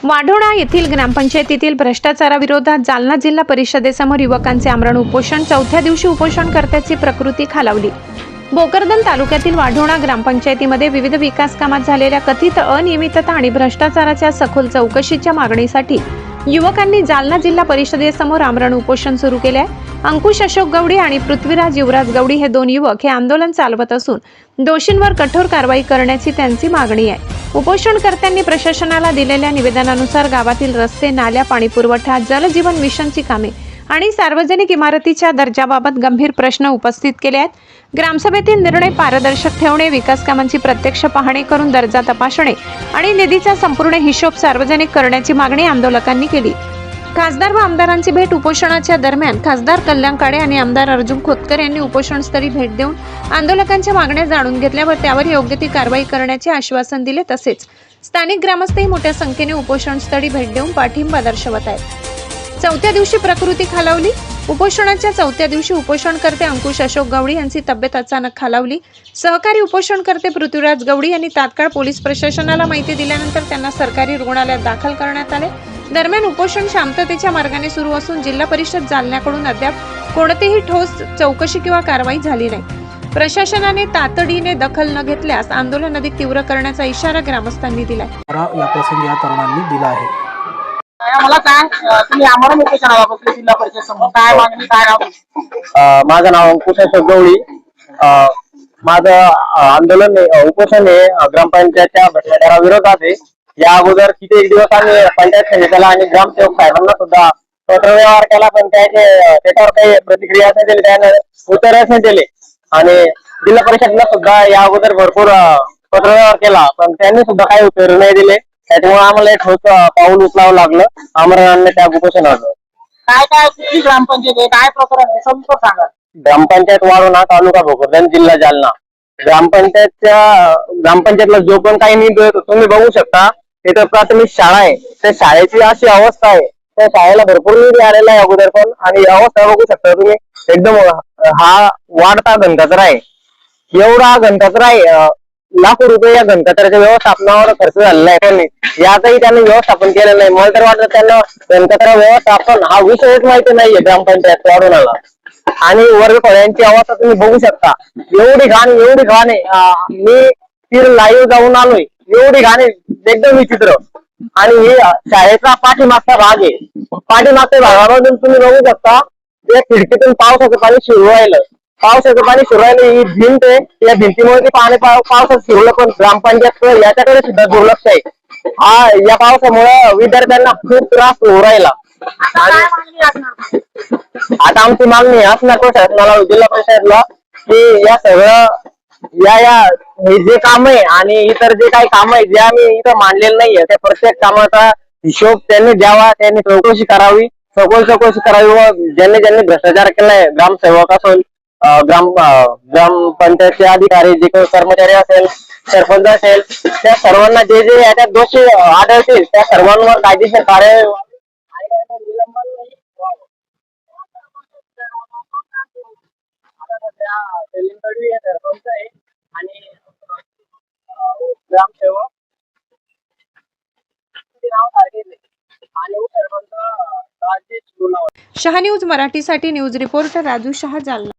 वाढोणा येथील ग्रामपंचायतीतील भ्रष्टाचाराविरोधात जालना जिल्हा परिषदेसमोर युवकांचे आमरण उपोषण. चौथ्या दिवशी उपोषणकर्त्याची प्रकृती खालावली. भोकरदन तालुक्यातील वाढोणा ग्रामपंचायतीमध्ये विविध विकास कामात झालेल्या कथित अनियमितता आणि भ्रष्टाचाराच्या सखोल चौकशीच्या मागणीसाठी युवकांनी जालना जिल्हा परिषदेसमोर आमरण उपोषण सुरू केले आहे. अंकुश अशोक गवडी आणि पृथ्वीराज युवराज गवडी हे दोन युवक हे आंदोलन चालवत असून दोषींवर कठोर कारवाई करण्याची त्यांची मागणी आहे. उपोषणकर्त्यांनी प्रशासनाला दिलेल्या निवेदनानुसार गावातील रस्ते, नाल्या, पाणीपुरवठा, जलजीवन मिशनची कामे आणि सार्वजनिक इमारतीच्या दर्जाबाबत गंभीर प्रश्न उपस्थित केले आहेत. ग्रामसभेतील निर्णय पारदर्शक ठेवणे, विकास कामांची प्रत्यक्ष पाहणी करून दर्जा तपासणे आणि निधीचा संपूर्ण हिशोब सार्वजनिक करण्याची मागणी आंदोलकांनी केली. खासदार व आमदारांची भेट. उपोषणाच्या दरम्यान खासदार कल्याण काळे आणि आमदार अर्जुन खोतकर यांनी उपोषणस्थळी भेट देऊन आंदोलकांच्या मागण्या जाणून घेतल्या व त्यावर योग्य ती कारवाई करण्याचे आश्वासन दिले. तसेच स्थानिक ग्रामस्थही मोठ्या संख्येने उपोषणस्थळी भेट देऊन पाठिंबा दर्शवत आहेत. चौथ्या दिवशी प्रकृती खालावली. उपोषणाच्या चौथ्या दिवशी उपोषणकर्ते अंकुश अशोक गवडी यांची तब्येत अचानक खालावली. सहकारी उपोषणकर्ते पृथ्वीराज गवडी यांनी तात्काळ पोलीस प्रशासनाला माहिती दिल्यानंतर त्यांना सरकारी रुग्णालयात दाखल करण्यात आले. दरम्यान उपोषण शांततेच्या मार्गाने सुरू असून जिल्हा परिषद जालन्याकडून अद्याप कोणतीही ठोस चौकशी किंवा कारवाई झाली नाही. प्रशासनाने तातडीने दखल न घेतल्यास आंदोलन अधिक तीव्र करण्याचा इशारा ग्रामस्थांनी दिलाय. या प्रसंगी या तरुणांनी दिला आहे. मला सांग, तुम्ही आम्हाला उपोषणाला बसले जिल्हा परिषद समोर, काय मागणी, काय नाव? माझं नाव अंकुश अशोक गवळी. माझं आंदोलन उपोषण हे ग्रामपंचायतच्या भ्रष्टाचाराविरोधात आहे. या अगोदर किती दिवस आम्ही पंचायत समितीला आणि ग्रामसेवक साहेबांना सुद्धा पत्रव्यवहार केला, पण त्याच्यावर काही प्रतिक्रिया नाही दिली, त्याने उत्तरच नाही दिले. आणि जिल्हा परिषदला सुद्धा या अगोदर भरपूर पत्रव्यवहार केला, पण त्यांनी सुद्धा काही उत्तर नाही दिले. त्याच्यामुळे आम्हाला एक ठोस पाऊल उचलावं लागलं आमरणाने त्या उपोषणाचं. काय काय किती ग्रामपंचायत आहे, काय प्रकार आहे, समजून सांगा. ग्रामपंचायत वाढोणा, तालुका भोकरदन, जिल्हा जालना. ग्रामपंचायतला जो पण काही निधी येतो तुम्ही बघू शकता. तिथं प्राथमिक शाळा आहे, त्या शाळेची अशी अवस्था आहे, त्या शाळेला भरपूर निधी आलेला आहे अगोदर पण, आणि अवस्था बघू शकता तुम्ही. एकदम हा वाढता घनकचरा आहे, एवढा घनकचरा आहे. लाखो रुपये या घनकचऱ्याच्या व्यवस्थापनावर खर्च झालेला आहे. त्यांनी याचंही त्यांनी व्यवस्थापन केलेलं नाही. मला तर वाटतं त्यांना घनकचरा व्यवस्थापन हा विषयच माहिती नाहीये ग्रामपंचायत वाढवण्याला. आणि वर्गखोल्यांची अवस्था तुम्ही बघू शकता. एवढी घाण आहे. मी ती लाईव्ह जाऊन आलोय. एवढी घाण आहे, एकदम विचित्र. आणि हे शाळेचा पाठीमागचा भाग आहे. पाठीमागच्या भागामधून तुम्ही बघू शकता, या खिडकीतून पावसाचं पाणी शिरू राहिलं. ही भिंत आहे. या भिंतीमुळे ते पाणी पावसात शिरलं, पण ग्रामपंचायत याच्याकडे सुद्धा दुर्लक्ष आहे. या पावसामुळे विद्यार्थ्यांना खूप त्रास होऊ राहिला. आता आमची मागणी असणार प्रशासनाला, जिल्हा परिषदला, की या सगळं हे जे काम आहे आणि इतर जे काही काम आहे जे आम्ही इथं मांडलेलं नाहीये, त्या प्रत्येक कामाचा हिशोब त्यांनी द्यावा. त्यांनी चौकशी करावी, सखोल चौकशी करावी. व ज्यांनी भ्रष्टाचार केलाय, ग्रामसेवक असेल, ग्रामपंचायतचे अधिकारी, जे काही कर्मचारी असेल, सरपंच असेल, त्या सर्वांना जे याच्यात दोषी आढळतील त्या सर्वांवर कायदेशीर कार्यवाही. सरपंच आहे आणि ग्रामसेवक नाव सारखेच आणि सरपंच शहा न्यूज मराठीसाठी न्यूज रिपोर्टर राजू शहा, जालना.